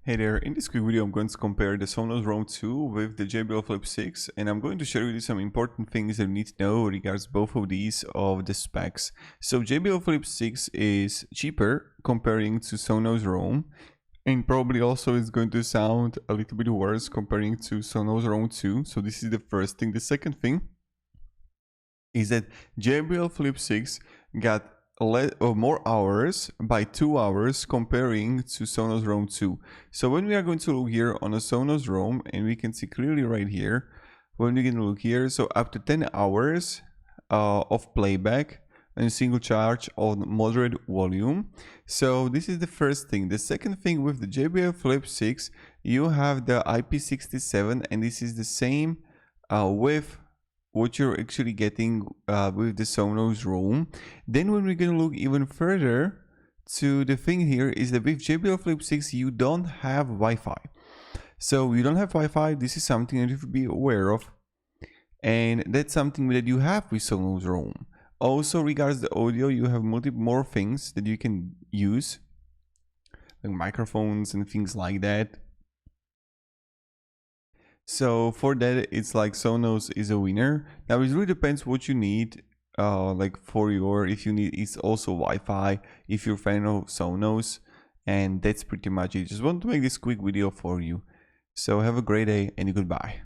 Hey there, in this quick video I'm going to compare the Sonos Roam 2 with the JBL Flip 6, and I'm going to share with you some important things that you need to know regards both of these of the specs. So JBL Flip 6 is cheaper comparing to Sonos Roam, and probably also it's going to sound a little bit worse comparing to Sonos Roam 2. So this is the first thing. The second thing is that JBL Flip 6 got more hours by 2 hours comparing to Sonos Roam 2. So when we are going to look here on a Sonos Roam, and we can see clearly right here, when we're going to look here, so up to 10 hours of playback and single charge on moderate volume. So this is the first thing. The second thing, with the JBL Flip 6, you have the IP67, and this is the same with what you're actually getting with the Sonos Roam. Then when we're gonna look even further to the thing here is that with JBL Flip 6 you don't have Wi-Fi. So you don't have Wi-Fi. This is something that you should be aware of, and that's something that you have with Sonos Roam. Also, regards the audio, you have more things that you can use, like microphones and things like that. So for that, it's like Sonos is a winner. Now it really depends what you need, like for your, if you need, it's also Wi-Fi, if you're a fan of Sonos, and that's pretty much it. Just want to make this quick video for you. So have a great day and goodbye.